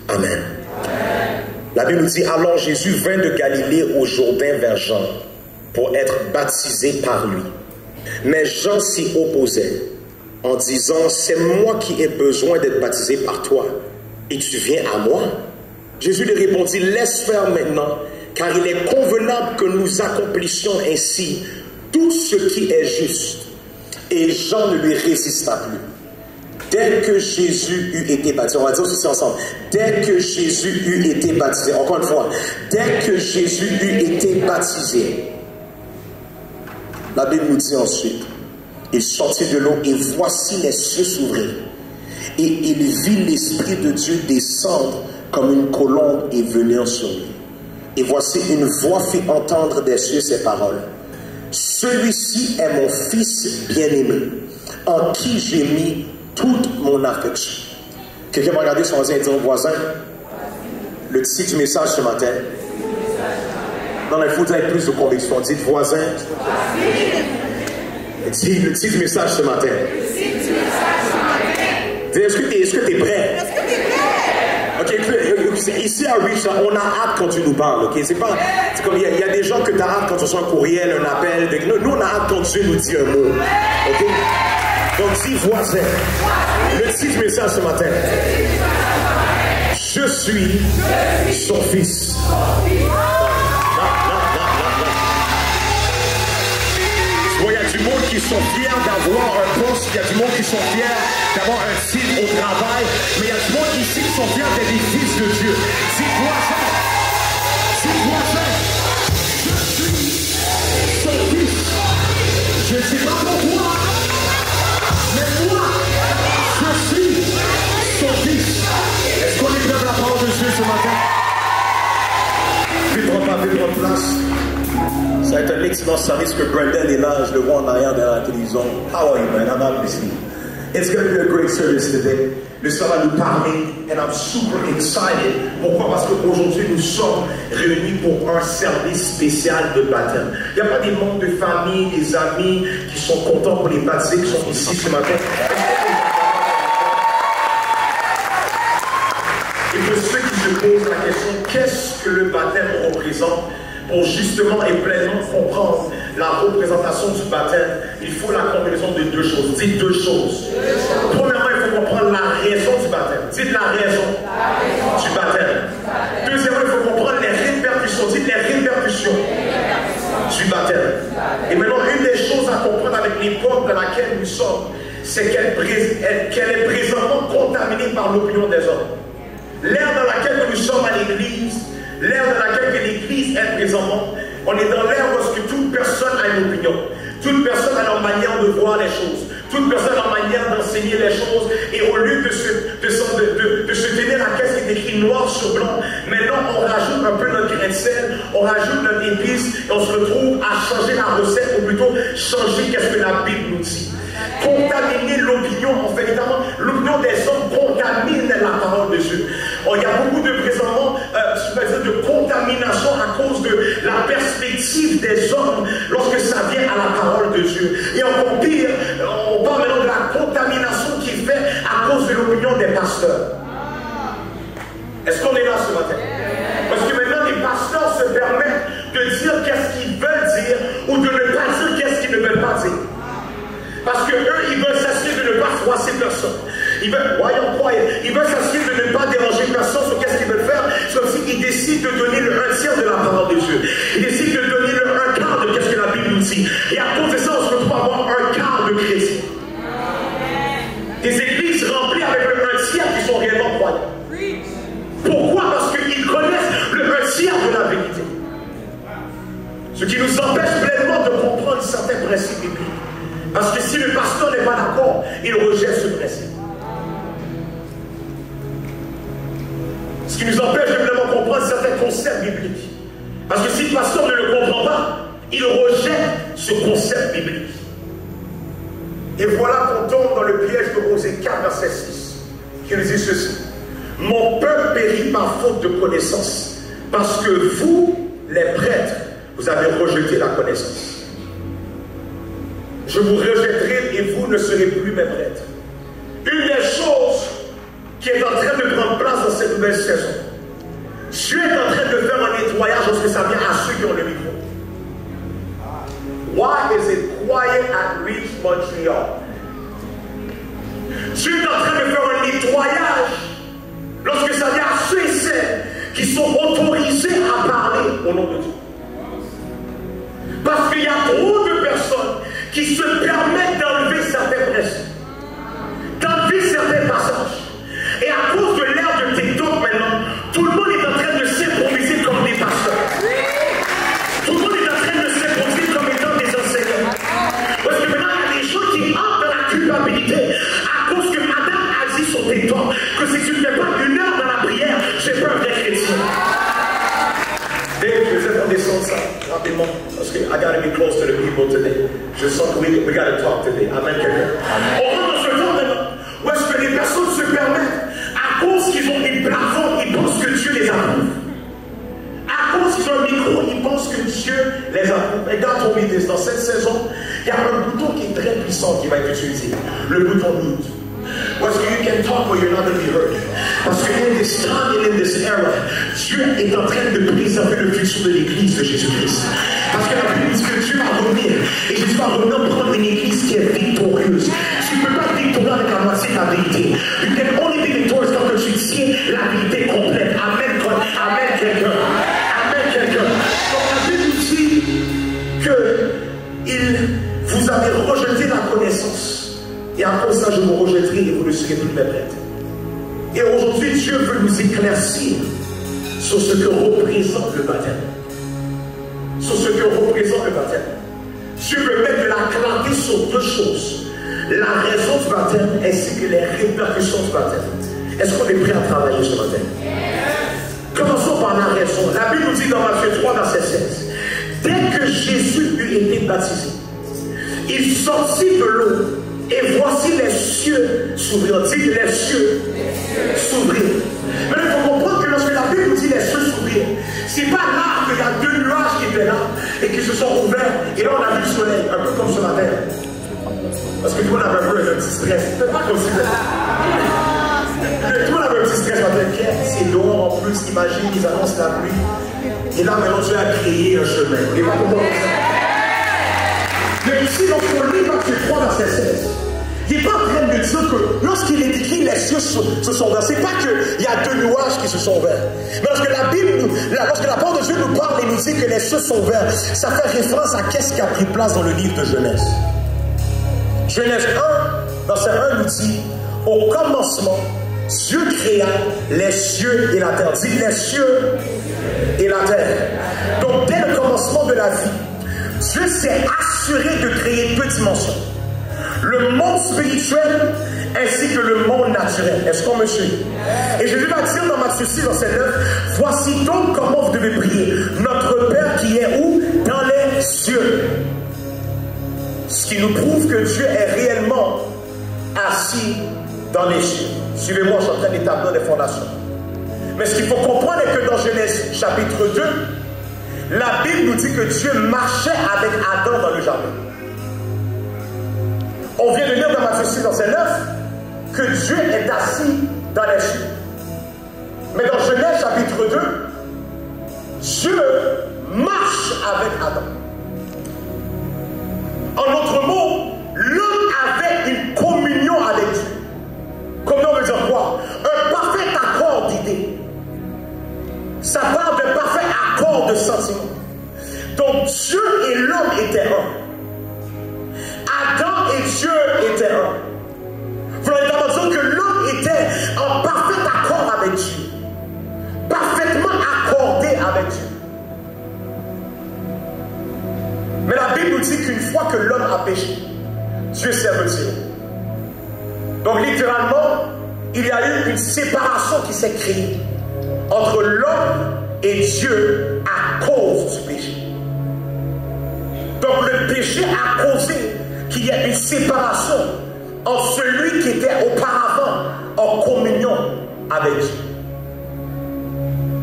Amen. La Bible nous dit, alors Jésus vint de Galilée au Jourdain vers Jean pour être baptisé par lui. Mais Jean s'y opposait en disant, c'est moi qui ai besoin d'être baptisé par toi et tu viens à moi. Jésus lui répondit, laisse faire maintenant, car il est convenable que nous accomplissions ainsi tout ce qui est juste. Et Jean ne lui résista plus. Dès que Jésus eut été baptisé, on va dire ceci ensemble, dès que Jésus eut été baptisé, encore une fois, dès que Jésus eut été baptisé, la Bible nous dit ensuite, il sortit de l'eau et voici les cieux s'ouvrir. Et il vit l'Esprit de Dieu descendre comme une colombe et venir sur lui. Et voici une voix fit entendre des cieux ces paroles. Celui-ci est mon Fils bien-aimé, en qui j'ai mis toute mon affection. Quelqu'un va regarder son voisin et dire au voisin, le titre du message ce matin. Non, il faut dire avec plus de conviction. Dites voisin. Dis le titre du message ce matin. Est-ce que tu es prêt? Ok, ici à Rich, on a hâte quand tu nous parles. Ok, c'est comme il y a des gens que tu as hâte quand tu reçois un courriel, un appel. Nous, on a hâte quand Dieu nous dit un mot. Ok? Donc, dis voisin. Le titre du message ce matin. Je suis son fils. Il y a du monde qui sont fiers d'avoir un poste, il y a du monde qui sont fiers d'avoir un titre au travail, mais il y a du monde ici qui sont fiers d'être des fils de Dieu. Dis-toi ça. Dis-toi ça. Je suis son fils. Je ne sais pas pourquoi, mais moi, je suis son fils. Est-ce qu'on est prêt à la parole de Dieu ce matin? Vite votre place. Ça va être un excellent service que Brendan est là, je le vois en arrière derrière la télévision. How are you, man? I'm not listening. It's going to be a great service today. Le Seigneur va nous parler, and I'm super excited. Pourquoi? Parce qu'aujourd'hui, nous sommes réunis pour un service spécial de baptême. Il n'y a pas des membres de famille, des amis qui sont contents pour les baptisés, qui sont ici ce matin. Et pour ceux qui se posent la question, qu'est-ce que le baptême représente? Pour justement et pleinement comprendre la représentation du baptême, il faut la combinaison de deux choses. Dites deux choses. Premièrement, il faut comprendre la raison du baptême. Dites la raison du baptême. Deuxièmement, il faut comprendre les répercussions. Dites les répercussions du baptême. Et maintenant, une des choses à comprendre avec l'époque dans laquelle nous sommes, c'est qu'elle est présentement contaminée par l'opinion des hommes. L'ère dans laquelle nous sommes à l'église, l'ère dans laquelle l'Église est présentement, on est dans l'ère où toute personne a une opinion. Toute personne a leur manière de voir les choses. Toute personne a leur manière d'enseigner les choses. Et au lieu de se tenir à ce qui est écrit noir sur blanc, maintenant on rajoute un peu notre grain de sel, on rajoute notre épice et on se retrouve à changer la recette, ou plutôt changer ce que la Bible nous dit. Contaminer l'opinion, en fait, évidemment, l'opinion des hommes contamine la parole de Dieu. Il y a beaucoup de présentement de contamination à cause de la perspective des hommes lorsque ça vient à la parole de Dieu. Et encore pire, on parle maintenant de la contamination qui est faite à cause de l'opinion des pasteurs. Est-ce qu'on est là ce matin? Parce que maintenant les pasteurs se permettent de dire qu'est-ce qu'ils veulent dire ou de ne pas dire qu'est-ce qu'ils ne veulent pas dire. Parce que eux, ils veulent s'assurer de ne pas froisser personne. Ils veulent s'assurer de ne pas déranger personne sur qu'est-ce qu'ils veulent faire. C'est comme s'ils décident de donner le 1/3 de la parole de Dieu. Ils décident de donner le 1/4 de qu'est-ce que la Bible nous dit. Et à cause de ça, on se retrouve à avoir 1/4 de chrétiens. Des églises remplies avec le 1/3 qui sont réellement croyants. Pourquoi? Parce qu'ils connaissent le 1/3 de la vérité. Ce qui nous empêche pleinement de comprendre certains principes bibliques. Parce que si le pasteur n'est pas d'accord, il rejette ce principe. Ce qui nous empêche de vraiment comprendre certains concepts bibliques. Parce que si le pasteur ne le comprend pas, il rejette ce concept biblique. Et voilà qu'on tombe dans le piège de Osée 4, verset 6, qui nous dit ceci. Mon peuple périt par faute de connaissance, parce que vous, les prêtres, vous avez rejeté la connaissance. Je vous rejetterai et vous ne serez plus mes prêtres. Une des choses qui est en train de prendre place dans cette nouvelle saison, Dieu est en train de faire un nettoyage lorsque ça vient à ceux qui ont le micro. Why is it quiet at Reach Montreal? Dieu est en train de faire un nettoyage lorsque ça vient à ceux et celles qui sont autorisés à parler au nom de Dieu. Parce qu'il y a trop de personnes qui se permettent d'enlever certains principes, d'enlever certains passages. Et à cause de l'ère de TikTok maintenant, tout le monde est en train de s'improviser comme des pasteurs. Tout le monde est en train de s'improviser comme étant des enseignants. Parce que maintenant, il y a des gens qui entrent dans la culpabilité à cause que madame a dit sur TikTok que si tu ne fais pas 1 heure dans la prière, j'ai peur d'être chrétien. Dave, je vais redescendre ça rapidement parce que I gotta be close to the people today. Je sens que we gotta talk today. Amen, quelqu'un. On rentre dans ce temps maintenant où est-ce que les personnes se permettent, à cause qu'ils ont des plafonds, ils pensent que Dieu les approuve. À cause qu'ils ont un micro, ils pensent que Dieu les approuve. Et dans ton idée, dans cette saison, il y a un bouton qui est très puissant qui va être utilisé. Le bouton mute. Parce que you can talk but you're not going to be heard. Parce que in this time and in this era, Dieu est en train de préserver le futur de l'église de Jésus-Christ. Parce que la Bible dit que Dieu va revenir. Et Jésus va revenir prendre une église qui est victorieuse. Tu ne peux pas être victorieux avec la moitié de la vérité. You can only be victorious quand tu tiens la vérité complète. Amen, amen quelqu'un. Amen quelqu'un. Donc la Bible dit que vous avez rejeté la connaissance. Et à cause de ça, je vous rejetterai et vous ne serez plus mes prêtres. Et aujourd'hui, Dieu veut nous éclaircir sur ce que représente le baptême. Sur ce que représente le baptême. Dieu veut mettre de la clarté sur 2 choses. La raison du baptême ainsi que les répercussions du baptême. Est-ce qu'on est prêt à travailler ce matin? Commençons par la raison. La Bible nous dit dans Matthieu 3, verset 16. Dès que Jésus eut été baptisé, il sortit de l'eau. Et voici les cieux s'ouvrir. Dites les cieux s'ouvrir. Mais il faut comprendre que lorsque la Bible nous dit les cieux s'ouvrir, ce n'est pas là qu'il y a 2 nuages qui étaient là et qui se sont ouverts. Et là on a vu le soleil, un peu comme ce matin. Parce que tout le monde avait un petit stress. C'est pas comme si. Tout le monde avait un petit stress matin. C'est dehors en plus. Imagine, ils annoncent la pluie. Et là maintenant Dieu a créé un chemin. Vous ne pas comprendre ça. Mais ici, lorsqu'on lit Matthieu 3, verset 16, il n'est pas en train de dire que lorsqu'il est écrit les cieux se sont ouverts, ce n'est pas qu'il y a 2 nuages qui se sont ouverts. Mais lorsque la Bible, lorsque la parole de Dieu nous parle et nous dit que les cieux sont ouverts, ça fait référence à qu'est-ce qui a pris place dans le livre de Genèse. Genèse 1, verset 1 nous dit, au commencement, Dieu créa les cieux et la terre. Dit les cieux et la terre. Donc dès le commencement de la vie, Dieu s'est assuré de créer 2 dimensions. Le monde spirituel ainsi que le monde naturel. Est-ce qu'on me suit? Et Jésus va dire dans Matthieu 6, verset 9, voici donc comment vous devez prier. Notre Père qui est où? Dans les cieux. Ce qui nous prouve que Dieu est réellement assis dans les cieux. Suivez-moi, je suis en train d'établir des fondations. Mais ce qu'il faut comprendre est que dans Genèse chapitre 2, la Bible nous dit que Dieu marchait avec Adam dans le jardin. On vient de lire dans Matthieu 6, verset 9, que Dieu est assis dans les cieux. Mais dans Genèse chapitre 2, Dieu marche avec Adam. En d'autres mots, l'homme avait une communion avec Dieu. Comment on veut dire quoi? Un parfait accord d'idées. Ça parle d'un parfait accord de sentiments. Donc Dieu et l'homme étaient un. Adam et Dieu étaient un. Vous avez l'impression que l'homme était en parfait accord avec Dieu. Parfaitement accordé avec Dieu. Mais la Bible nous dit qu'une fois que l'homme a péché, Dieu s'est retiré. Donc littéralement, il y a eu une séparation qui s'est créée entre l'homme et Dieu à cause du péché. Donc le péché a causé qu'il y ait une séparation entre celui qui était auparavant en communion avec Dieu.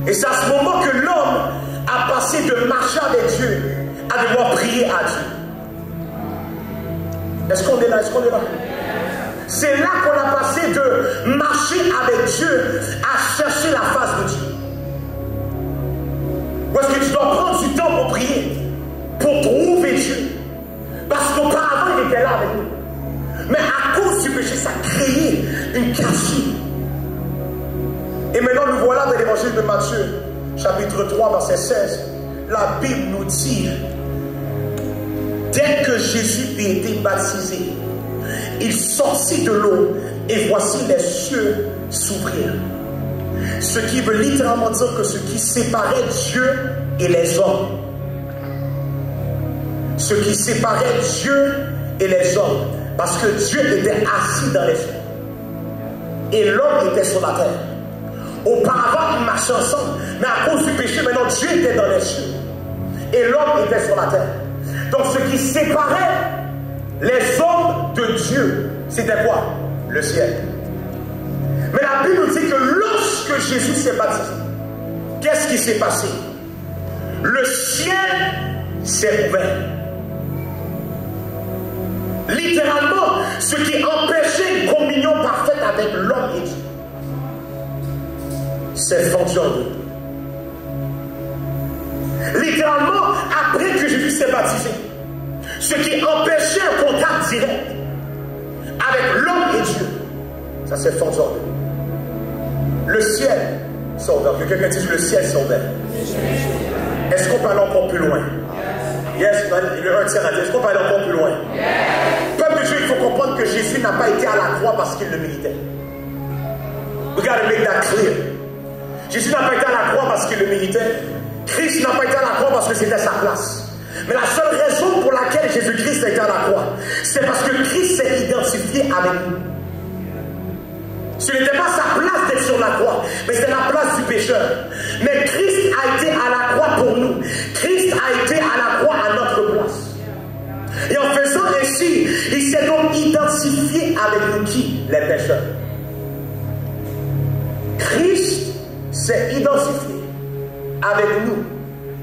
Et c'est à ce moment que l'homme a passé de marcher avec Dieu à devoir prier à Dieu. Est-ce qu'on est là? Est-ce qu'on est là? C'est là qu'on a passé de marcher avec Dieu à chercher l'évangile de Matthieu, chapitre 3, verset 16, la Bible nous dit, dès que Jésus eut été baptisé, il sortit de l'eau et voici les cieux s'ouvrir. Ce qui veut littéralement dire que ce qui séparait Dieu et les hommes, ce qui séparait Dieu et les hommes, parce que Dieu était assis dans les cieux et l'homme était sur la terre. Auparavant, ils marchaient ensemble, mais à cause du péché, maintenant Dieu était dans les cieux et l'homme était sur la terre. Donc ce qui séparait les hommes de Dieu, c'était quoi? Le ciel. Mais la Bible nous dit que lorsque Jésus s'est baptisé, qu'est-ce qui s'est passé? Le ciel s'est ouvert. Littéralement, ce qui empêchait une communion parfaite avec l'homme et Dieu, c'est fendu en deux. Littéralement, après que Jésus s'est baptisé, ce qui empêchait un contact direct avec l'homme et Dieu, ça s'est fendu en deux. Le ciel s'est ouvert. Que quelqu'un dise le ciel s'est ouvert. Est-ce qu'on peut aller encore plus loin? Yes, le 1 tient à dire. Est-ce qu'on peut aller encore plus loin? Peuple de Dieu, il faut comprendre que Jésus n'a pas été à la croix parce qu'il le méritait. We gotta make that clear. Jésus n'a pas été à la croix parce qu'il le méritait. Christ n'a pas été à la croix parce que c'était sa place. Mais la seule raison pour laquelle Jésus-Christ a été à la croix, c'est parce que Christ s'est identifié avec nous. Ce n'était pas sa place d'être sur la croix, mais c'était la place du pécheur. Mais Christ a été à la croix pour nous. Christ a été à la croix à notre place. Et en faisant ainsi, il s'est donc identifié avec nous qui? Les pécheurs. Christ s'est identifié avec nous,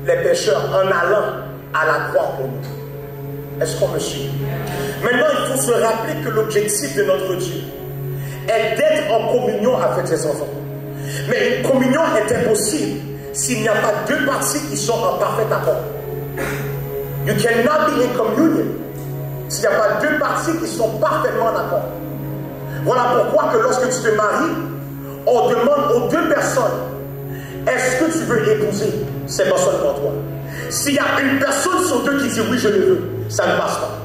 les pécheurs, en allant à la croix pour nous. Est-ce qu'on me suit? Maintenant, il faut se rappeler que l'objectif de notre Dieu est d'être en communion avec ses enfants. Mais une communion est impossible s'il n'y a pas deux parties qui sont en parfait accord. You cannot be in communion s'il n'y a pas deux parties qui sont parfaitement en accord. Voilà pourquoi que lorsque tu te maries, on demande aux deux personnes, est-ce que tu veux épouser cette personne pour toi? S'il y a une personne sur deux qui dit oui, je le veux, ça ne passe pas.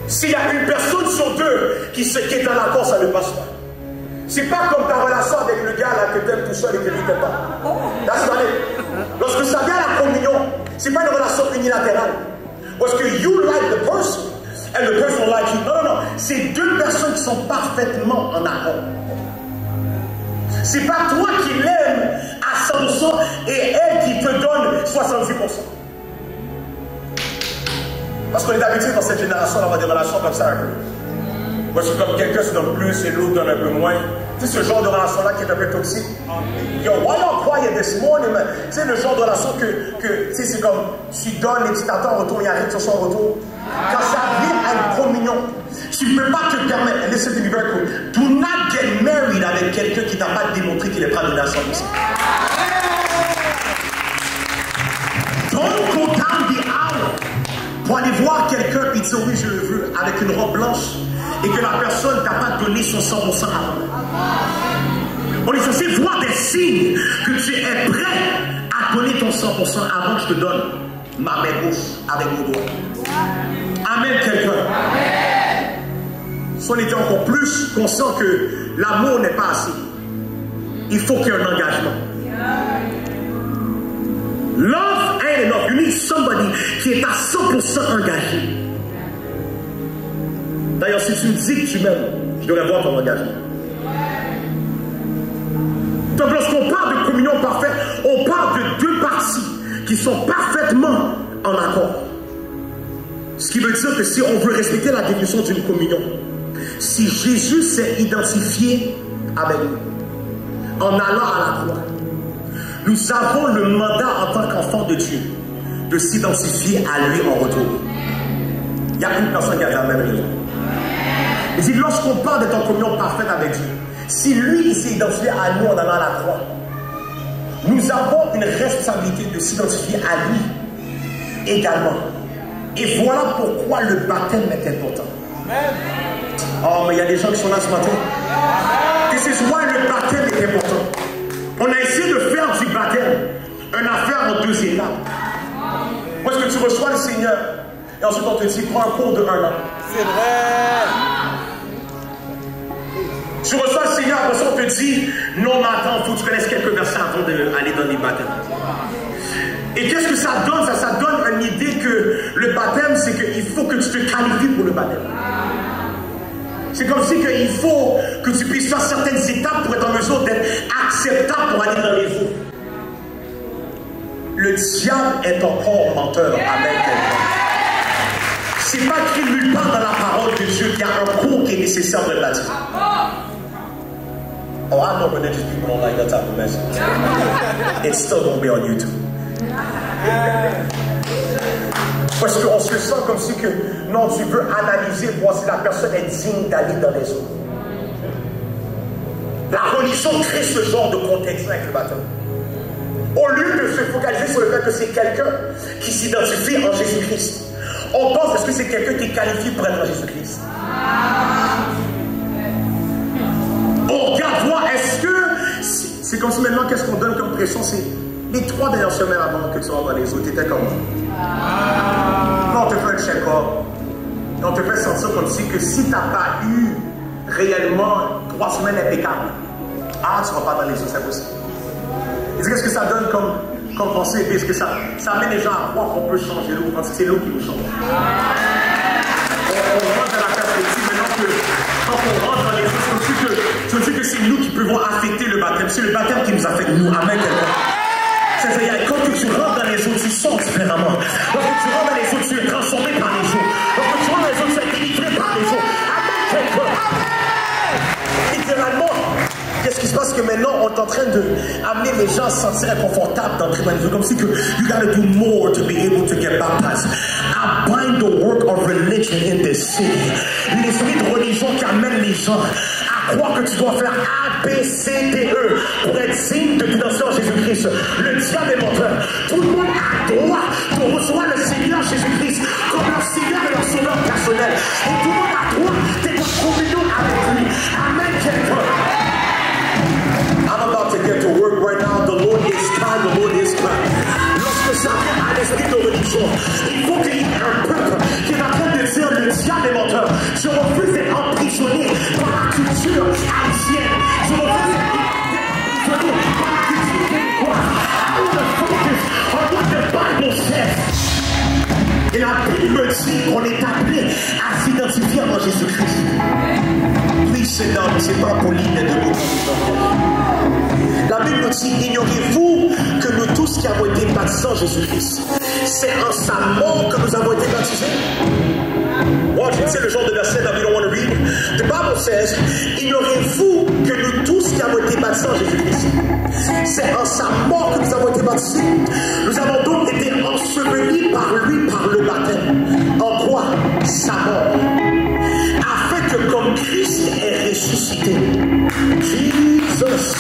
S'il y a une personne sur deux qui est en accord, ça ne passe pas. C'est pas comme ta relation avec le gars là que tu aimes tout seul et que lui t'aime pas. Lorsque ça vient à la communion, c'est pas une relation unilatérale. Parce que you like the person and the person like you. Non, non, non. C'est deux personnes qui sont parfaitement en accord. C'est pas toi qui l'aimes à 100% et elle qui te donne 70%. Parce qu'on est d'habitude dans cette génération d'avoir des relations comme ça un peu. Parce que comme quelqu'un se donne plus et l'autre donne un peu moins. Tu sais, ce genre de relation-là qui est un peu toxique. Yo, why you quiet this morning, man? Tu sais, le genre de relation que tu sais, c'est comme tu donnes et tu t'attends en retour, il arrive sur son retour. Quand ça vient à une communion, tu ne peux pas te permettre, listen to me very cool, do not get married avec quelqu'un qui n'a pas démontré qu'il est prêt à donner à 100%. Don't go down the aisle pour aller voir quelqu'un et dire oui, je le veux, avec une robe blanche, et que la personne n'a pas donné son 100% avant. On est censé voir des signes que tu es prêt à donner ton 100% avant que je te donne ma main gauche avec mon doigt. Amen, quelqu'un. Si on était encore plus conscient que l'amour n'est pas assez, il faut qu'il y ait un engagement. Love ain't enough. You need somebody qui est à 100% engagé. D'ailleurs, si tu me dis que tu m'aimes, je devrais voir ton engagement. Donc, lorsqu'on parle de communion parfaite, on parle de deux parties qui sont parfaitement en accord. Ce qui veut dire que si on veut respecter la définition d'une communion, si Jésus s'est identifié avec nous en allant à la croix, nous avons le mandat en tant qu'enfants de Dieu de s'identifier à lui en retour. Il y a une personne qui a la même raison. Il dit, lorsqu'on parle d'être en communion parfaite avec Dieu, si lui s'est identifié à nous en allant à la croix, nous avons une responsabilité de s'identifier à lui également. Et voilà pourquoi le baptême est important. Oh, mais il y a des gens qui sont là ce matin. This is why le baptême est important. On a essayé de faire du baptême une affaire en 2 étapes. Où est-ce que tu reçois le Seigneur et ensuite on te dit prends un cours de 1 an. C'est vrai. Tu reçois le Seigneur, après ça on te dit non mais attends, il faut que tu connaisses quelques versets avant d'aller dans les baptêmes. Et qu'est-ce que ça donne? Ça donne une idée que le baptême, c'est qu'il faut que tu te qualifies pour le baptême. C'est comme si il faut que tu puisses faire certaines étapes pour être en mesure d'être acceptable pour aller dans les eaux. Le diable est encore menteur. Amen. C'est pas écrit nulle part dans la parole de Dieu qu'il y a un cours qui est nécessaire de le baptême. Oh, I know religious people don't like that type of message. It's still going to be on YouTube. Parce qu'on se sent comme si que, non, tu veux analyser, voir si la personne est digne d'aller dans les eaux. La religion crée ce genre de contexte avec le baptême. Au lieu de se focaliser sur le fait que c'est quelqu'un qui s'identifie en Jésus-Christ, on pense est-ce que c'est quelqu'un qui est qualifié pour être en Jésus-Christ. On regarde voir, est-ce que c'est comme si maintenant qu'est-ce qu'on donne comme pression, c'est les 3 dernières semaines avant que tu rentres dans les eaux, tu étais comment? Non, on te fait un check-up. On te fait sentir comme si tu n'as pas eu réellement 3 semaines impeccables. Ah, tu ne vas pas dans les eaux, c'est possible. Et qu'est-ce que ça donne comme pensée? Est-ce que ça amène les gens à croire qu'on peut changer l'eau? Parce que c'est l'eau qui nous change. On rentre dans la perspective maintenant que quand on rentre dans les eaux, je me dis que c'est nous qui pouvons affecter le baptême. C'est le baptême qui nous affecte, nous. Amen. C'est-à-dire, quand tu rentres dans les eaux, tu sens différemment. Lorsque tu rentres dans les eaux, tu es transformé par les eaux. Lorsque tu rentres dans les eaux, tu es délivré par les eaux. Amen. Littéralement, qu'est-ce qui se passe que maintenant, on est en train d'amener les gens à se sentir inconfortables d'entrer dans les eaux. Comme si que you gotta do more to be able to get baptized. I bind the work of religion in this city. L'esprit de religion qui amène les gens à croire que tu dois faire A, B, C, D, E pour être signe de l'identité en Jésus-Christ. Le diable est menteur. Tout le monde a droit de recevoir le Seigneur Jésus-Christ comme leur Seigneur et leur sauveur personnel. Et tout le monde a droit d'être en communion avec lui. Amen, quelqu'un. I'm about to get to work right now. The Lord is kind. The Lord is kind. Lorsque ça vient à l'esprit de religion, il faut qu'il y ait un peuple qui est en train de dire le diable est menteur. Je refuse d'être emprisonné par la culture haïtienne. Je refuse d'être emprisonné par la culture québécoise. I want to focus on what the Bible says. Et la Bible dit qu'on est appelé à s'identifier en Jésus-Christ. Please sit down. C'est pas poli d'être debout. La Bible dit, ignorez-vous que nous tous qui avons été baptisés en Jésus-Christ, c'est en sa mort que nous avons été baptisés? Watch, c'est le genre de verset that we don't want to read. The Bible says, ignorez-vous que nous tous qui avons été baptisés en Jésus-Christ, c'est en sa mort que nous avons été baptisés. Nous avons donc été ensevelis par lui par le baptême. En quoi? Sa mort. Afin que comme Christ est ressuscité, Jesus,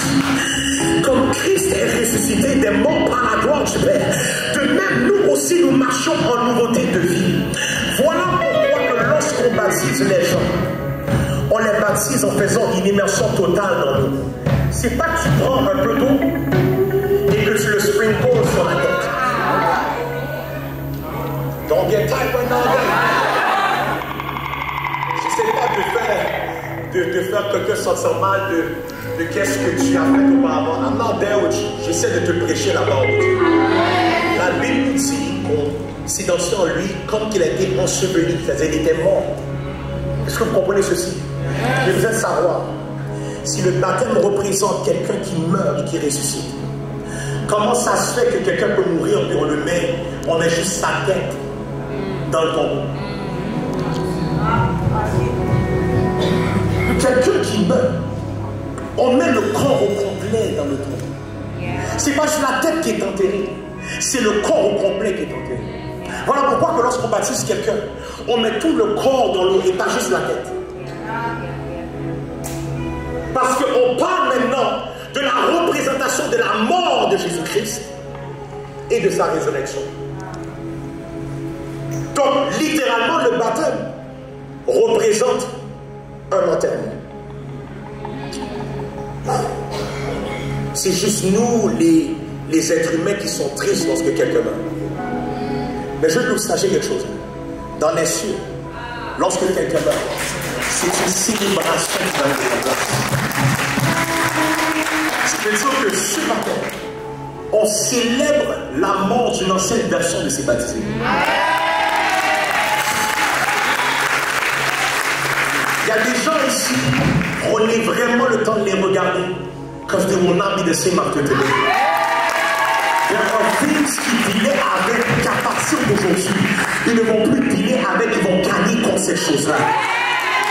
comme Christ est ressuscité des morts par la gloire du Père, de même nous aussi nous marchons en nouveauté de vie. Voilà pourquoi que lorsqu'on baptise les gens, on les baptise en faisant une immersion totale dans l'eau. C'est pas que tu prends un peu d'eau et que tu le sprinkles sur la tête. Don't get tight right now. J'essaie pas de faire quelqu'un sentir mal de qu'est-ce que tu as fait auparavant. I'm not there with you. J'essaie de te prêcher la parole de Dieu. La Bible dit qu'on s'identifie en lui comme qu'il a été enseveli, c'est-à-dire qu'il était mort. Est-ce que vous comprenez ceci? Je voudrais savoir si le baptême représente quelqu'un qui meurt et qui ressuscite. Comment ça se fait que quelqu'un peut mourir puis on le met, on met juste sa tête dans le tombeau? Quelqu'un qui meurt, on met le corps au complet dans le tombeau. C'est pas juste la tête qui est enterrée, c'est le corps au complet qui est enterré. Voilà pourquoi que lorsqu'on baptise quelqu'un, on met tout le corps dans l'eau et pas juste la tête. Parce qu'on parle maintenant de la représentation de la mort de Jésus-Christ et de sa résurrection. Donc, littéralement, le baptême représente un enterrement. C'est juste nous, les êtres humains, qui sont tristes lorsque quelqu'un meurt. Mais je veux que vous sachiez quelque chose. Dans les cieux, lorsque quelqu'un meurt, c'est une célébration qui va être en place. C'est-à-dire que ce matin, on célèbre la mort d'une ancienne version de ces baptisés. Il y a des gens ici, prenez vraiment le temps de les regarder. Because they will not be the same after today. There are things qui dealaient avec qu'à partir d'aujourd'hui, ils ne vont plus dealer avec, ils vont gagner contre ces choses-là.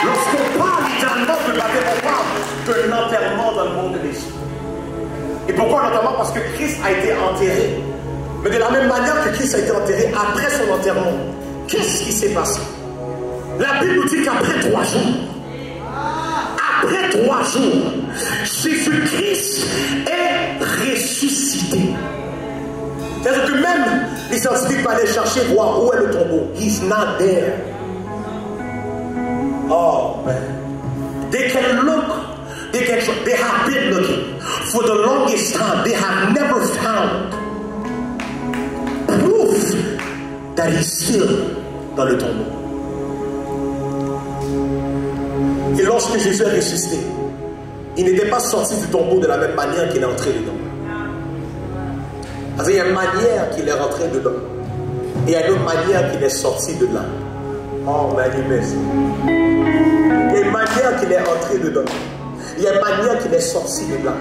Lorsqu'on parle littéralement de baptême, on parle d'un enterrement dans le monde de l'esprit. Et pourquoi un enterrement? Parce que Christ a été enterré. Mais de la même manière que Christ a été enterré, après son enterrement, qu'est-ce qui s'est passé? La Bible nous dit qu'après 3 jours, après 3 jours, Jésus-Christ est ressuscité. C'est-à-dire que même les scientifiques allaient chercher voir où est le tombeau. He's not there. Oh man. They can look. They have been looking. For the longest time, they have never found proof that he's still dans le tombeau. Et lorsque Jésus est ressuscité, il n'était pas sorti du tombeau de la même manière qu'il est entré dedans. Parce qu'il y a une manière qu'il est rentré dedans. Et il y a une autre manière qu'il est sorti de là. Oh, magnifique. Il y a une manière qu'il est entré dedans. Il y a une manière qu'il est sorti de là.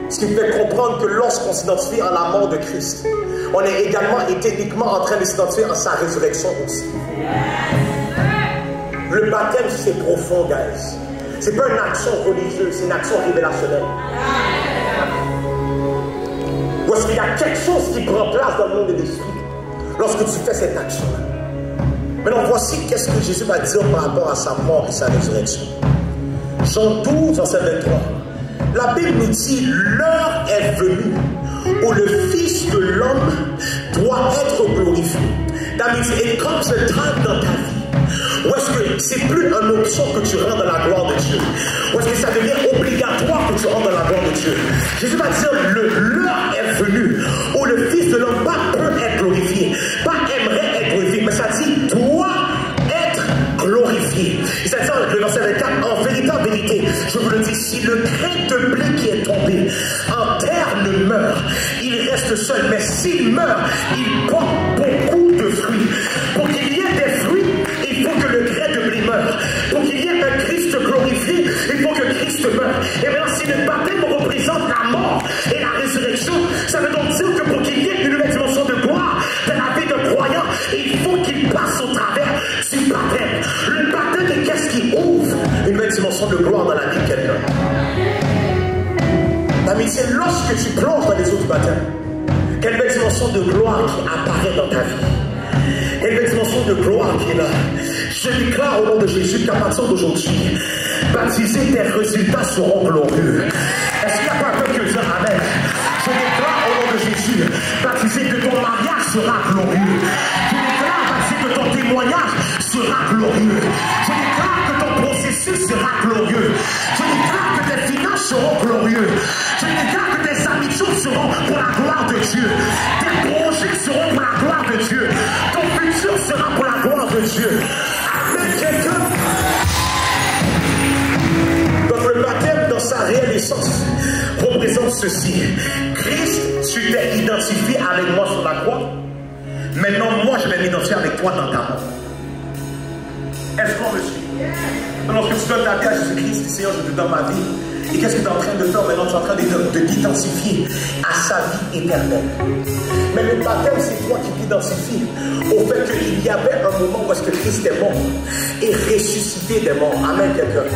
Ce qui me fait comprendre que lorsqu'on s'identifie à la mort de Christ, on est également et techniquement en train de s'identifier à sa résurrection aussi. Le baptême, c'est profond, guys. C'est pas une action religieuse, c'est une action révélationnelle. Ou est-ce qu'il y a quelque chose qui prend place dans le monde de l'esprit lorsque tu fais cette action-là? Maintenant, voici qu'est-ce que Jésus va dire par rapport à sa mort et sa résurrection. Jean 12, verset 23. La Bible nous dit, l'heure est venue où le Fils de l'homme doit être glorifié. That means it comes a time dans ta vie où est-ce que c'est plus une option que tu rentres dans la gloire de Dieu, où est-ce que ça devient obligatoire que tu rentres dans la gloire de Dieu. Jésus va dire, l'heure est venue où le Fils de l'homme pas peut être glorifié, pas aimerait être glorifié, mais ça dit doit être glorifié. C'est-à-dire le verset 24, en vérité, je vous le dis, si le grain de blé qui est tombé en terre ne meurt, il reste seul, mais s'il meurt, il porte beaucoup de fruits. Pour qu'il y ait des fruits, il faut que le grain de blé meure. Pour qu'il y ait un Christ glorifié, il faut que Christ meure. Et maintenant, si le baptême représente la mort et la résurrection, ça veut donc dire que pour qu'il y ait une nouvelle dimension de gloire dans la vie de croyant, il faut qu'il passe au travers du baptême. Le baptême est qu'est-ce qui ouvre une nouvelle dimension de gloire dans la vie de quelqu'un. C'est lorsque tu plonges dans les eaux du baptême, quelle belle dimension de gloire qui apparaît dans ta vie. Quelle belle dimension de gloire qui est là. Je déclare au nom de Jésus qu'à partir d'aujourd'hui, baptisé, tes résultats seront glorieux. Est-ce qu'il y a pas quelqu'un qui dit amen? Je déclare au nom de Jésus, baptisé, que ton mariage sera glorieux. Je déclare, baptisé, que ton témoignage sera glorieux. Je déclare que ton processus sera glorieux. Je déclare que tes finances seront glorieuses. Je déclare que tes amitiés seront pour la gloire de Dieu. Tes projets seront pour la gloire de Dieu. Ton futur sera pour la gloire de Dieu. Amen, quelqu'un. Donc le baptême dans sa réelle essence représente ceci. Christ, tu t'es identifié avec moi sur la croix. Maintenant, moi, je vais m'identifier avec toi dans ta mort. Est-ce qu'on me suit? Lorsque tu donnes ta vie à Jésus-Christ, Seigneur, je te donne ma vie. Et qu'est-ce que tu es en train de faire maintenant? Tu es en train de t'identifier à sa vie éternelle. Mais le baptême, c'est toi qui t'identifies au fait qu'il y avait un moment où est-ce que Christ est mort et ressuscité des morts. Amen, quelqu'un.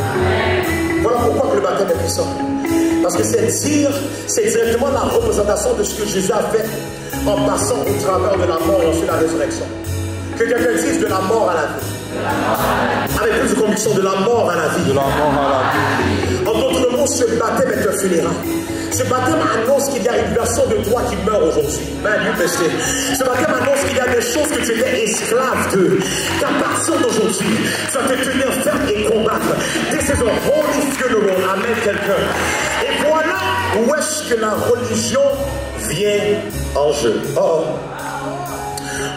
Voilà pourquoi que le baptême est puissant. Parce que c'est directement la représentation de ce que Jésus a fait en passant au travers de la mort et ensuite la résurrection. Que quelqu'un dise de la mort à la vie. Avec plus de conviction, de la mort à la vie. De la mort à la vie. En d'autres mots, ce baptême est un funérail. Ce baptême annonce qu'il y a une version de toi qui meurt aujourd'hui. Ce baptême annonce qu'il y a des choses que tu étais esclave de. Qu'à partir d'aujourd'hui, tu vas te tenir ferme et combattre. This is a holy funeral. Amen, quelqu'un. Et voilà Où est-ce que la religion vient en jeu? Oh.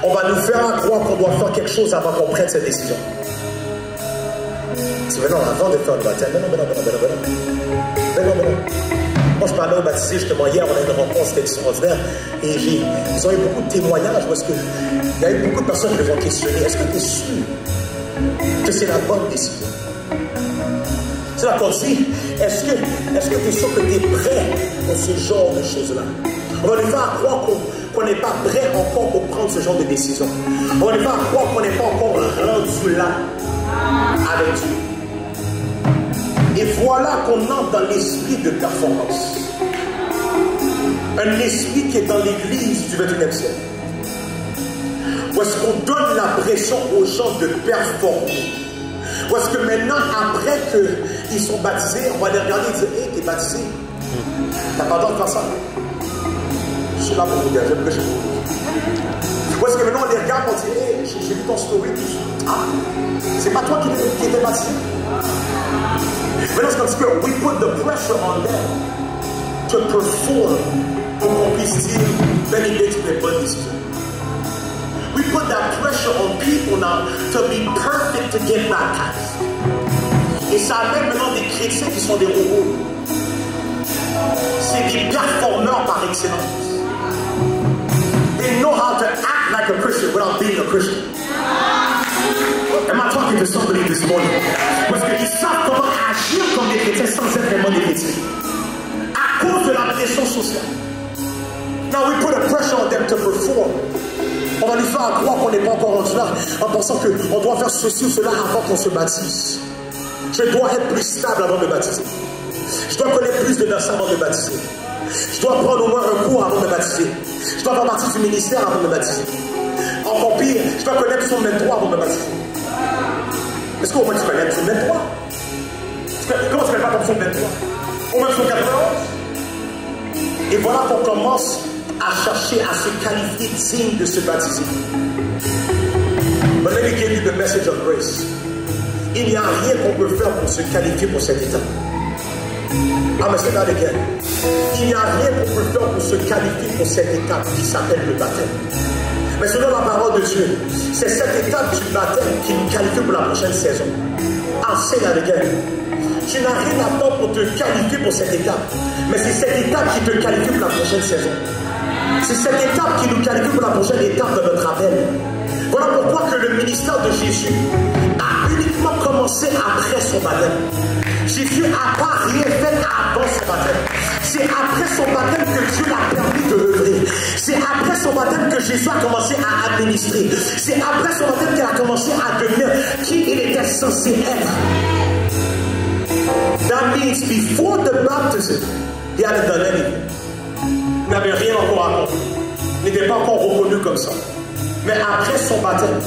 On va nous faire croire qu'on doit faire quelque chose avant qu'on prenne cette décision. C'est maintenant avant de faire le baptême. Non. Moi, je parlais au baptisé justement hier, on a eu une rencontre, c'était extraordinaire. Et ils ont eu beaucoup de témoignages parce qu'il y a eu beaucoup de personnes qui les ont questionnés. Est-ce que tu es sûr que c'est la bonne décision? C'est là qu'on dit, est-ce que tu es sûr que tu es prêt pour ce genre de choses-là? On va lui faire croire qu'on n'est pas prêt encore pour prendre ce genre de décision. On va lui faire croire qu'on n'est pas encore rendu là avec Dieu. Et voilà qu'on entre dans l'esprit de performance. Un esprit qui est dans l'église du 21e siècle. Où est-ce qu'on donne la pression aux gens de performer? Ou est-ce que maintenant, après qu'ils sont baptisés, on va les regarder et dire, hé, t'es baptisé. T'as pas le droit de faire ça. Je suis là pour vous dire, j'aime que je vous. Ou est-ce que maintenant on les regarde et on dit, hé, j'ai vu ton story. Ah, c'est pas toi qui étais baptisé. Maintenant, c'est comme si we put the pressure on them to perform pour qu'on puisse dire, ben il est une bonne décision. We put that pressure on people now to be perfect to get baptized. Et ça amène maintenant des chrétiens qui sont des robots. C'est des performeurs par excellence. They know how to act like a Christian without being a Christian. Am I talking to somebody this morning? Parce qu'ils savent comment agir comme des chrétiens sans être vraiment des chrétiens. À cause de la pression sociale. Now we put a pressure on them to perform. On va lui faire croire qu'on n'est pas encore rendu là en pensant qu'on doit faire ceci ou cela avant qu'on se baptise. Je dois être plus stable avant de me baptiser. Je dois connaître plus de versets avant de me baptiser. Je dois prendre au moins un cours avant de me baptiser. Je dois faire partie du ministère avant de me baptiser. Encore pire, je dois connaître son mentor avant de me baptiser. Est-ce qu'au moins tu connais son mentor? Comment tu ne connais pas comme son mentor? Au moins son 91? Et voilà qu'on commence à chercher à se qualifier digne de se baptiser. But let me give you the message of grace. Il n'y a rien qu'on peut faire pour se qualifier pour cet état. Ah, mais c'est là again. Il n'y a rien qu'on peut faire pour se qualifier pour cette étape qui s'appelle le baptême. Mais selon la parole de Dieu, c'est cette étape du baptême qui nous qualifie pour la prochaine saison. Ah, c'est là again. Tu n'as rien à faire pour te qualifier pour cette étape. Mais c'est cette étape qui te qualifie pour la prochaine saison. C'est cette étape qui nous qualifie pour la prochaine étape de notre appel. Voilà pourquoi que le ministère de Jésus a uniquement commencé après son baptême. Jésus n'a pas rien fait avant son baptême. C'est après son baptême que Dieu l'a permis de œuvrer. C'est après son baptême que Jésus a commencé à administrer. C'est après son baptême qu'il a commencé à devenir qui il était censé être. That means before the baptism, he hadn't done anything. Il n'avait rien encore accompli. Il n'était pas encore reconnu comme ça. Mais après son baptême,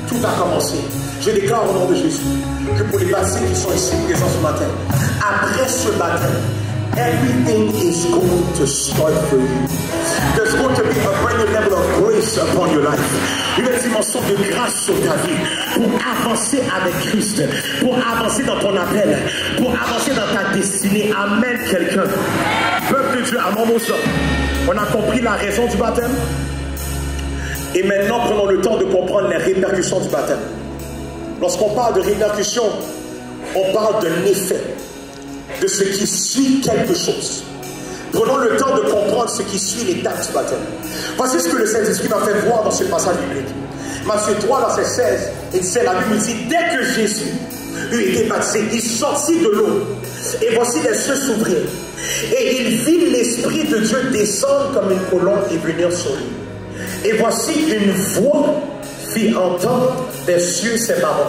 tout a commencé. Je déclare au nom de Jésus que pour les baptisés qui sont ici présents ce matin, après ce baptême, everything is going to start for you. There's going to be a brand new level of grace upon your life. Une dimension de grâce sur ta vie pour avancer avec Christ, pour avancer dans ton appel, pour avancer dans ta destinée. Amen, quelqu'un. Peuple de Dieu, à mon mot ça. On a compris la raison du baptême. Et maintenant, prenons le temps de comprendre les répercussions du baptême. Lorsqu'on parle de répercussions, on parle d'un effet, de ce qui suit quelque chose. Prenons le temps de comprendre ce qui suit l'étape du baptême. Voici ce que le Saint-Esprit m'a fait voir dans ce passage biblique. Matthieu 3, verset 16, et c'est la Bible dit, dès que Jésus eut été baptisé, il sortit de l'eau, et voici les cieux s'ouvrirent, et il vit l'Esprit de Dieu descendre comme une colombe et venir sur lui. Et voici une voix fit entendre des cieux ces paroles.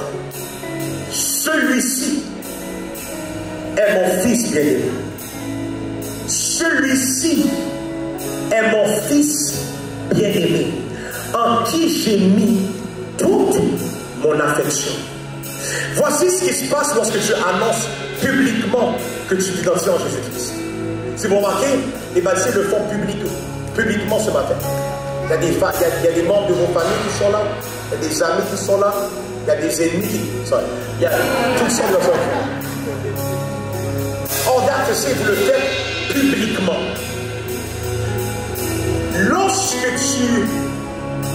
Celui-ci est mon fils bien-aimé. Celui-ci est mon fils bien-aimé, en qui j'ai mis toute mon affection. Voici ce qui se passe lorsque tu annonces publiquement que tu t'identifies en Jésus-Christ. Si vous remarquez, les baptisés le font publiquement ce matin. Il y a des membres de vos familles qui sont là, il y a des amis qui sont là, il y a des ennemis qui sont là. Il y a toutes sortes de gens. All that to say, vous le faites publiquement. Lorsque tu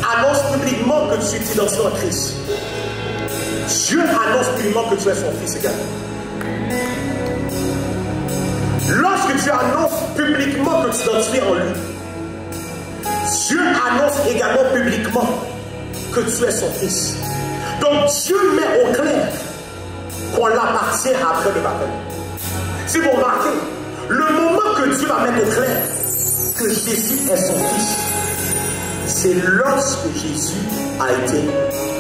annonces publiquement que tu t'identifies en Christ, Dieu annonce publiquement que tu es son fils également. Lorsque tu annonces publiquement que tu t'identifies en lui, Dieu annonce également publiquement que tu es son fils. Donc Dieu met au clair qu'on l'appartient après le baptême. Si vous remarquez, le moment que Dieu va mettre au clair que Jésus est son fils, c'est lorsque Jésus a été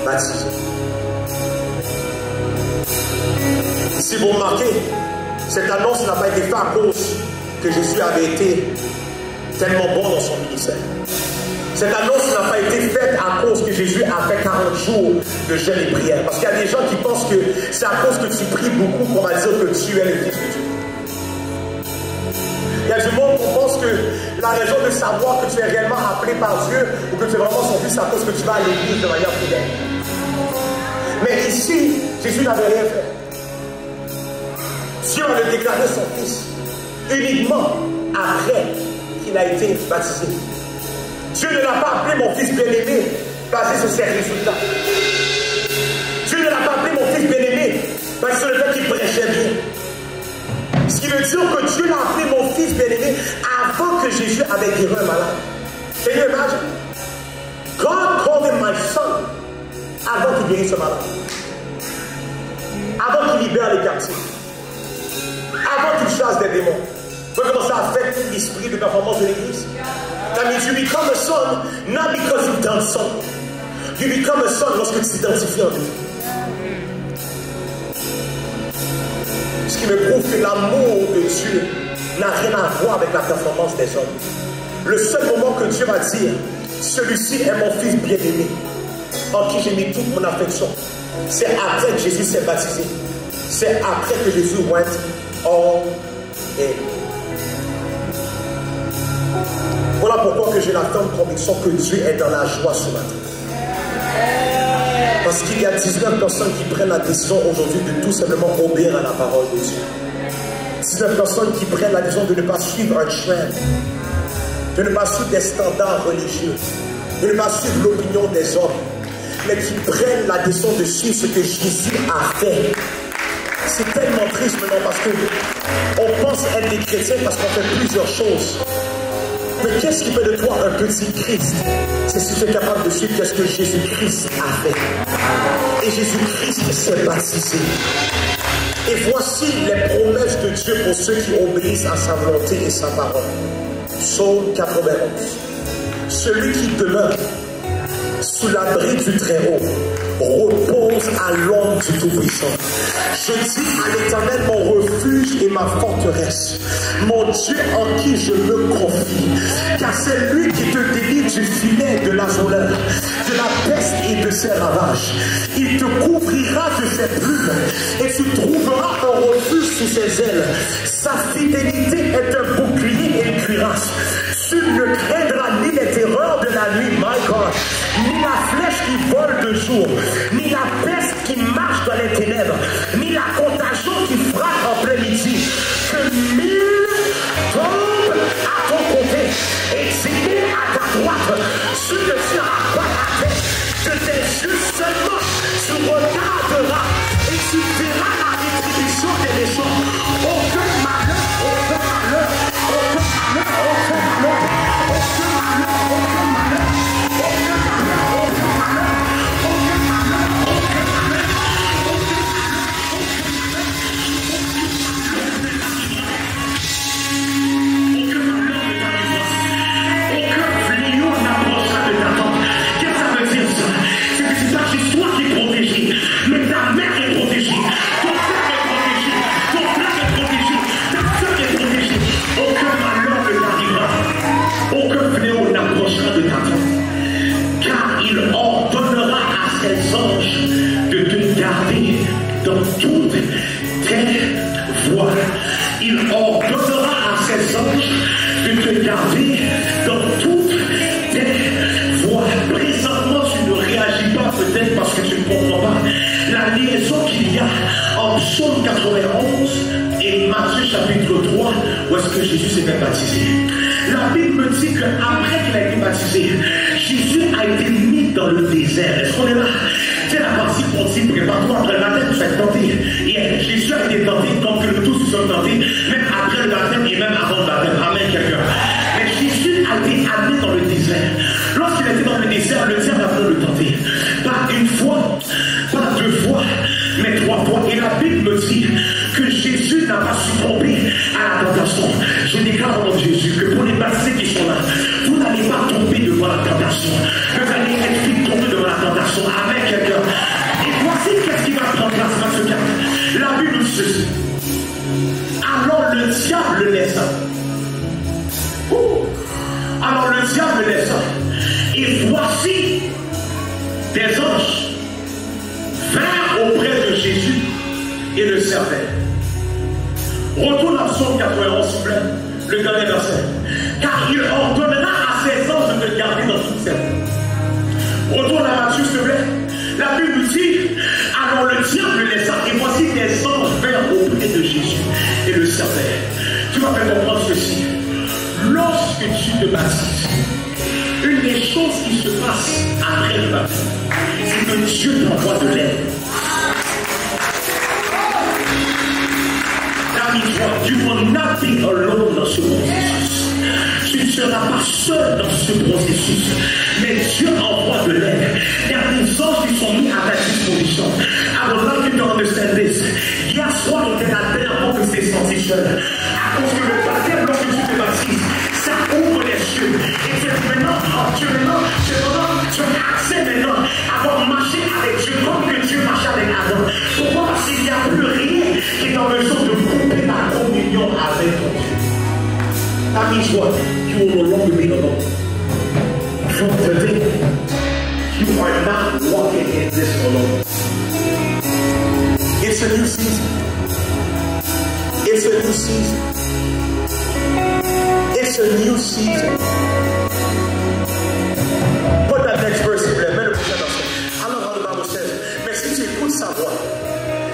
baptisé. Si vous remarquez, cette annonce n'a pas été faite à cause que Jésus avait été tellement bon dans son ministère. Cette annonce n'a pas été faite à cause que Jésus a fait 40 jours de jeûne et prière. Parce qu'il y a des gens qui pensent que c'est à cause que tu pries beaucoup qu'on va dire que tu es le fils de Dieu. Il y a du monde qui pense que la raison de savoir que tu es réellement appelé par Dieu ou que tu es vraiment son fils, c'est à cause que tu vas à l'église de manière fidèle. Mais ici, Jésus n'avait rien fait. Dieu a déclaré son fils uniquement après qu'il a été baptisé. Dieu ne l'a pas appelé mon fils bien-aimé basé sur ses résultats. Dieu ne l'a pas appelé mon fils bien-aimé basé sur le fait qu'il prêchait bien. Ce qui veut dire que Dieu l'a appelé mon fils bien-aimé avant que Jésus avait guéri un malade. Can you imagine? God called him my son avant qu'il guérisse ce malade. Avant qu'il libère les captifs. Avant qu'il chasse des démons. Vous voyez comment ça affecte l'esprit de performance de l'église? That means you become a son, not because you've done something. You become a son lorsque tu t'identifies en lui. Ce qui me prouve que l'amour de Dieu n'a rien à voir avec la performance des hommes. Le seul moment que Dieu va dire, celui-ci est mon fils bien-aimé, en qui j'ai mis toute mon affection, c'est après que Jésus s'est baptisé. C'est après que Jésus went all in. Voilà pourquoi que j'ai la ferme conviction que Dieu est dans la joie ce matin. Parce qu'il y a 19 personnes qui prennent la décision aujourd'hui de tout simplement obéir à la parole de Dieu. 19 personnes qui prennent la décision de ne pas suivre un trend, de ne pas suivre des standards religieux, de ne pas suivre l'opinion des hommes, mais qui prennent la décision de suivre ce que Jésus a fait. C'est tellement triste maintenant parce qu'on pense être des chrétiens parce qu'on fait plusieurs choses. Mais qu'est-ce qui fait de toi un petit Christ? C'est si tu es capable de suivre qu'est-ce que Jésus-Christ a fait. Et Jésus-Christ s'est baptisé. Et voici les promesses de Dieu pour ceux qui obéissent à sa volonté et sa parole. Psaume 91. Celui qui demeure sous l'abri du Très-Haut repose à l'ombre du Tout-Puissant. Je dis à l'Éternel mon refuge et ma forteresse, mon Dieu en qui je me confie, car c'est lui qui te délivre du filet de l'asoleur, de la peste et de ses ravages. Il te couvrira de ses plumes et tu trouveras un refuge sous ses ailes. Sa fidélité est un bouclier et une cuirasse. Tu ne craindras ni les terreurs de la nuit, my God, ni la flèche qui vole de jour, ni la peste qui marche dans les ténèbres, ni la contagion qui frappe en plein midi. Que 1000 tombent à ton côté et 10 000 à ta droite, tu ne seras pas à terre. De tes yeux seulement tu regarderas et tu verras la rétribution des méchants. Aucun malheur, aucun malheur, aucun malheur, aucun malheur, aucun malheur, aucun malheur, aucun malheur, aucun malheur, aucun malheur, aucun malheur, aucun malheur, aucun malheur. où est-ce que Jésus s'est fait baptiser. La Bible me dit qu'après qu'il a été baptisé, Jésus a été mis dans le désert. Est-ce qu'on est là? C'est la partie qu'on dit, prépare-toi après le baptême, tu vas être tenté. Et Jésus a été tenté, donc que nous tous nous sommes tentés, même après le baptême et même avant le baptême. Amen, quelqu'un. Mais Jésus a été amené dans le désert. Lorsqu'il était dans le désert a voulu le tenter. Pas une fois, pas deux fois, mais trois fois. Et la Bible me dit que Jésus n'a pas succombé à la tentation. Je déclare au nom de Jésus que pour les baptisés qui sont là, vous n'allez pas tomber devant la tentation. Vous allez être vite tomber devant la tentation. Amen, quelqu'un. Et voici qu'est-ce qui va prendre place dans ce cas. La Bible nous dit. Alors le diable laissa. Alors le diable laissa. Et voici des anges vinrent auprès de Jésus et le servaient. Retourne à Psaume 91, s'il vous plaît, le dernier verset. Car il ordonnera à ses anges de te garder dans toute cette vie. Retourne à Matthieu, s'il te plaît. La Bible nous dit, alors le diable laissa, et voici des anges vinrent auprès de Jésus et le servaient. Tu vas faire comprendre ceci. Lorsque tu te baptises, une des choses qui se passe après le baptême, c'est que Dieu t'envoie de l'aide. Tu ne vas not be alone dans ce processus. Tu ne seras pas seul dans ce processus. Mais Dieu envoie de l'aide. Il y a des anges qui sont mis à ta disposition. I would like you to understand this. Hier soir, il était la dernière fois que tu t'es senti seul. À cause que le baptême, lorsque tu te baptises, ça ouvre les yeux. Et c'est maintenant, tu as accès maintenant à avoir marché avec Dieu comme que Dieu marchait avec Adam. Pourquoi? Parce qu'il n'y a plus rien qui est en mesure de couper la communion avec ton Dieu. That means what? You will no longer be alone. From today, you are not walking in this alone. It's a new season. It's a new season. It's a new season. Put that next verse, s'il vous plaît. Mets le prochain verset. Alors, the Bible says, mais si tu écoutes sa voix,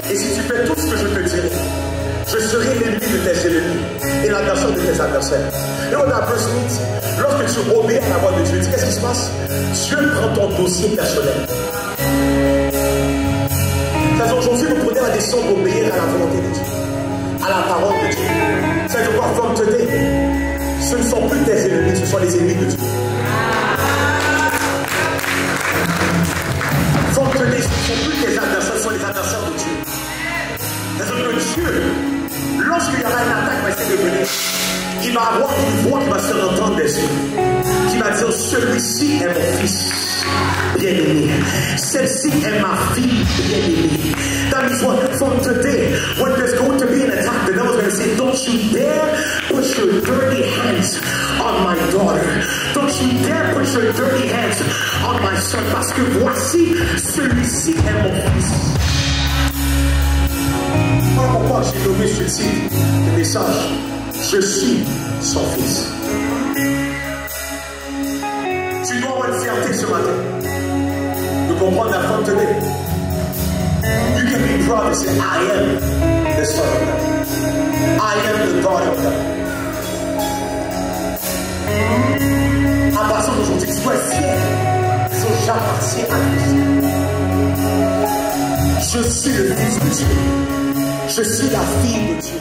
et si tu fais tout ce que je te dirai, je serai l'ennemi de tes ennemis et l'adversaire de tes adversaires. Et on a verse 8. Lorsque tu obéis à la voix de Dieu, qu'est-ce qui se passe? Dieu prend ton dossier personnel. C'est-à-dire aujourd'hui, vous prenez la décision d'obéir à la volonté de Dieu, à la parole de Dieu. C'est-à-dire quoi? From today, ce ne sont plus tes ennemis, ce sont les ennemis de Dieu. From today, ce ne sont plus tes adversaires, ce sont les adversaires de Dieu. C'est-à-dire que Dieu, lorsqu'il y aura une attaque qui va essayer de venir, il va avoir une voix qui va se entendre des yeux, qui va dire, celui-ci est mon fils bien-aimé, celle-ci est ma fille bien-aimée. That means what? From today, when there's going to be an attack, the devil's going to say, don't you dare put your dirty hands on my daughter. Don't you dare put your dirty hands on my son, parce que voici, celui-ci est mon fils. Voilà pourquoi j'ai nommé ce titre de message. Je suis son fils. Tu dois avoir une fierté ce matin de comprendre la fin de today. You can be proud and say, I am the son of God. I am the daughter of God. À partir d'aujourd'hui, tu dois être fier. J'appartiens à Christ. Je suis le fils de Dieu. Je suis la fille de Dieu.